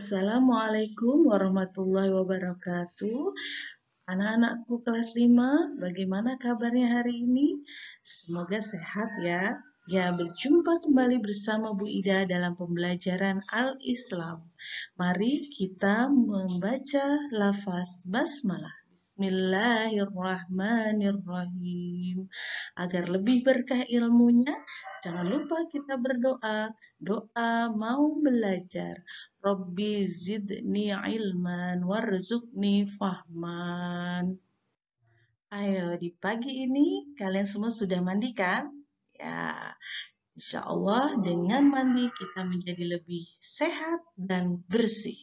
Assalamualaikum warahmatullahi wabarakatuh. Anak-anakku kelas 5, bagaimana kabarnya hari ini? Semoga sehat ya. Ya, berjumpa kembali bersama Bu Ida dalam pembelajaran Al-Islam. Mari kita membaca lafaz basmalah. Bismillahirrahmanirrahim. Agar lebih berkah ilmunya, jangan lupa kita berdoa. Doa mau belajar. Rabbi zidni ilman warzuqni fahman. Ayo, di pagi ini kalian semua sudah mandi kan? Ya, insya Allah dengan mandi kita menjadi lebih sehat dan bersih.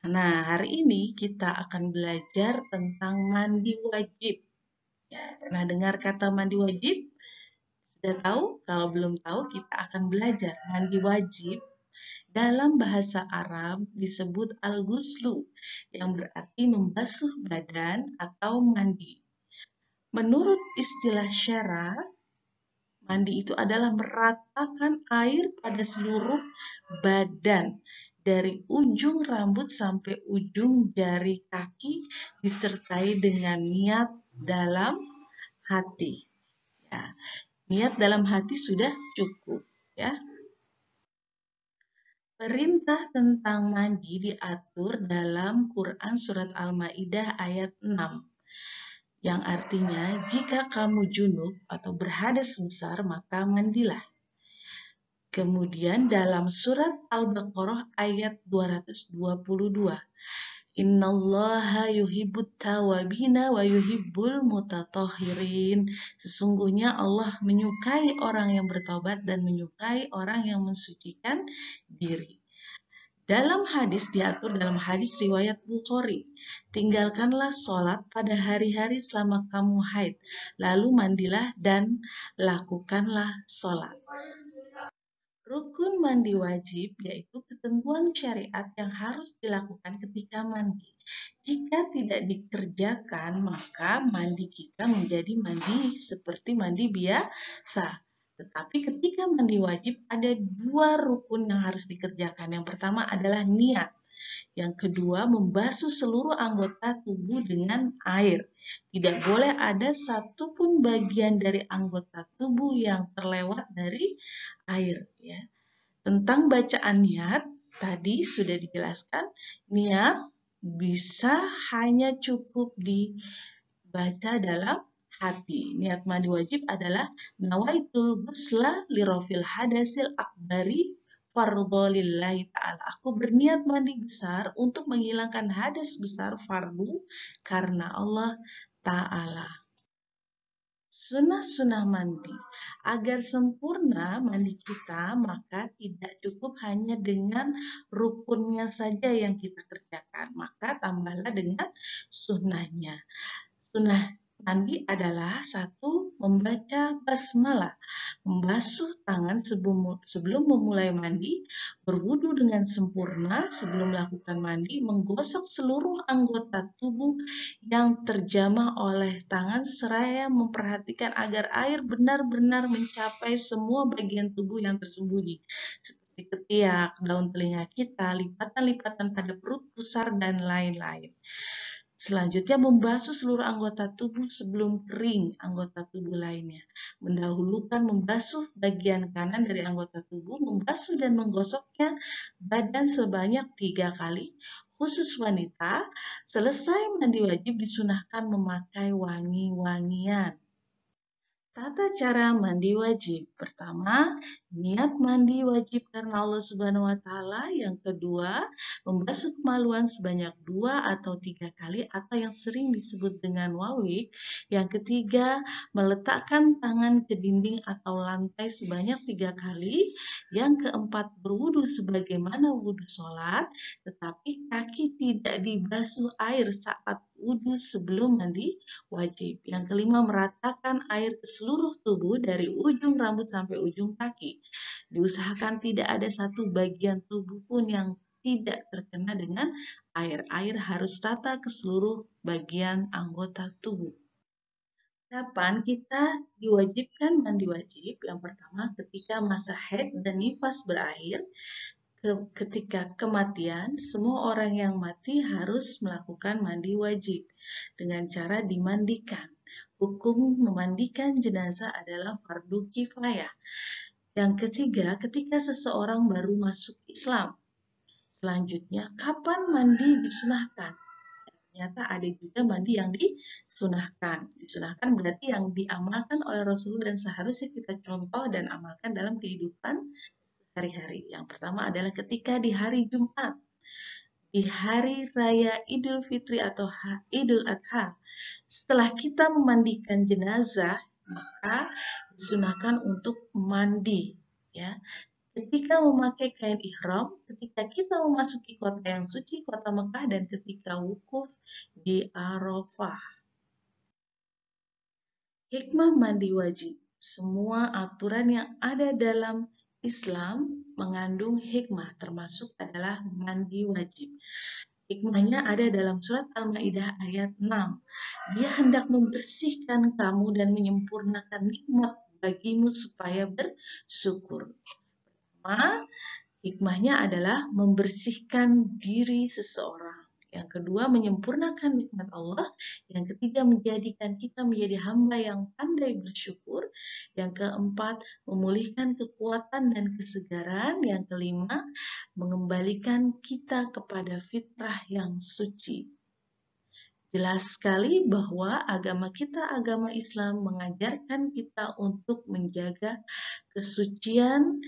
Nah, hari ini kita akan belajar tentang mandi wajib. Ya, pernah dengar kata mandi wajib? Sudah tahu? Kalau belum tahu, kita akan belajar mandi wajib. Dalam bahasa Arab disebut al-ghuslu, yang berarti membasuh badan atau mandi. Menurut istilah syara, mandi itu adalah meratakan air pada seluruh badan, dari ujung rambut sampai ujung jari kaki, disertai dengan niat dalam hati. Ya, niat dalam hati sudah cukup, ya. Perintah tentang mandi diatur dalam Quran Surat Al-Ma'idah ayat 6, yang artinya jika kamu junub atau berhadas besar maka mandilah. Kemudian dalam Surat Al-Baqarah ayat 222, Innallaha yuhibbut tawabina wa yuhibbul mutatahhirin. Sesungguhnya Allah menyukai orang yang bertobat dan menyukai orang yang mensucikan diri. Dalam hadis diatur dalam hadis riwayat Bukhari, tinggalkanlah sholat pada hari-hari selama kamu haid, lalu mandilah dan lakukanlah sholat. Rukun mandi wajib yaitu ketentuan syariat yang harus dilakukan ketika mandi. Jika tidak dikerjakan, maka mandi kita menjadi mandi seperti mandi biasa. Tetapi ketika mandi wajib ada 2 rukun yang harus dikerjakan. Yang pertama adalah niat. Yang kedua, membasuh seluruh anggota tubuh dengan air. Tidak boleh ada satupun bagian dari anggota tubuh yang terlewat dari air. Ya. Tentang bacaan niat, tadi sudah dijelaskan, niat bisa hanya cukup dibaca dalam hati. Niat mandi wajib adalah nawaitul ghusla lirafil hadasil akbari fardhu lillahi ta'ala. Aku berniat mandi besar untuk menghilangkan hadas besar fardu karena Allah Ta'ala. Sunnah-sunnah mandi. Agar sempurna mandi kita, maka tidak cukup hanya dengan rukunnya saja yang kita kerjakan. Maka tambahlah dengan sunnahnya. Sunnah mandi adalah 1, membaca basmalah, membasuh tangan sebelum memulai mandi, berwudu dengan sempurna sebelum melakukan mandi, menggosok seluruh anggota tubuh yang terjamah oleh tangan seraya memperhatikan agar air benar-benar mencapai semua bagian tubuh yang tersembunyi, seperti ketiak, daun telinga kita, lipatan-lipatan pada perut, pusar, dan lain-lain. Selanjutnya membasuh seluruh anggota tubuh sebelum kering anggota tubuh lainnya. Mendahulukan membasuh bagian kanan dari anggota tubuh, membasuh dan menggosoknya badan sebanyak 3 kali. Khusus wanita, selesai mandi wajib disunahkan memakai wangi-wangian. Tata cara mandi wajib. Pertama, niat mandi wajib karena Allah Subhanahu wa Ta'ala. Yang kedua, membasuh kemaluan sebanyak 2 atau 3 kali atau yang sering disebut dengan wawik. Yang ketiga, meletakkan tangan ke dinding atau lantai sebanyak 3 kali. Yang keempat, berwudu sebagaimana wudu sholat, tetapi kaki tidak dibasuh air saat wudu sebelum mandi wajib. Yang kelima, meratakan air ke seluruh tubuh dari ujung rambut sampai ujung kaki. Diusahakan tidak ada satu bagian tubuh pun yang tidak terkena dengan air. Air harus rata ke seluruh bagian anggota tubuh. Kapan kita diwajibkan mandi wajib? Yang pertama, ketika masa haid dan nifas berakhir. ketika kematian, semua orang yang mati harus melakukan mandi wajib dengan cara dimandikan. Hukum memandikan jenazah adalah fardu kifayah. Yang ketiga, ketika seseorang baru masuk Islam. Selanjutnya, kapan mandi disunahkan? Ternyata ada juga mandi yang disunahkan. Disunahkan berarti yang diamalkan oleh Rasul dan seharusnya kita contoh dan amalkan dalam kehidupan sehari-hari. Yang pertama adalah ketika di hari Jumat, di hari raya Idul Fitri atau Idul Adha. Setelah kita memandikan jenazah, maka disunahkan untuk mandi, ya. Ketika memakai kain ihram, ketika kita memasuki kota yang suci, kota Mekah, dan ketika wukuf di Arafah. Hikmah mandi wajib. Semua aturan yang ada dalam Islam mengandung hikmah, termasuk adalah mandi wajib. Hikmahnya ada dalam surat Al-Maidah ayat 6. Dia hendak membersihkan kamu dan menyempurnakan nikmat bagimu supaya bersyukur. Hikmahnya adalah membersihkan diri seseorang. Yang kedua, menyempurnakan nikmat Allah. Yang ketiga, menjadikan kita menjadi hamba yang pandai bersyukur. Yang keempat, memulihkan kekuatan dan kesegaran. Yang kelima, mengembalikan kita kepada fitrah yang suci. Jelas sekali bahwa agama kita, agama Islam, mengajarkan kita untuk menjaga kesucian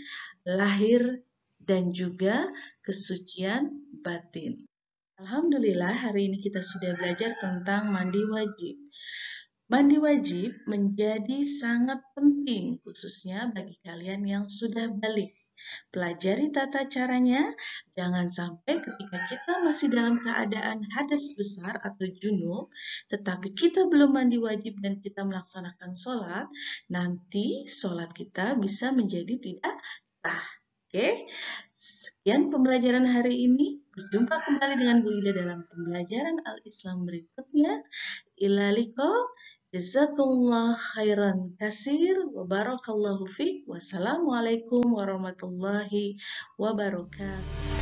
lahir dan juga kesucian batin. Alhamdulillah, hari ini kita sudah belajar tentang mandi wajib. Mandi wajib menjadi sangat penting, khususnya bagi kalian yang sudah balik. Pelajari tata caranya, jangan sampai ketika kita masih dalam keadaan hadas besar atau junub, tetapi kita belum mandi wajib dan kita melaksanakan sholat, nanti sholat kita bisa menjadi tidak sah. Oke, sekian pembelajaran hari ini. Berjumpa kembali dengan Bu Ida dalam pembelajaran Al-Islam berikutnya. Ila liqa. Jazakumullah khairan kasir wa barakallahu fiik. Wassalamualaikum warahmatullahi wabarakatuh.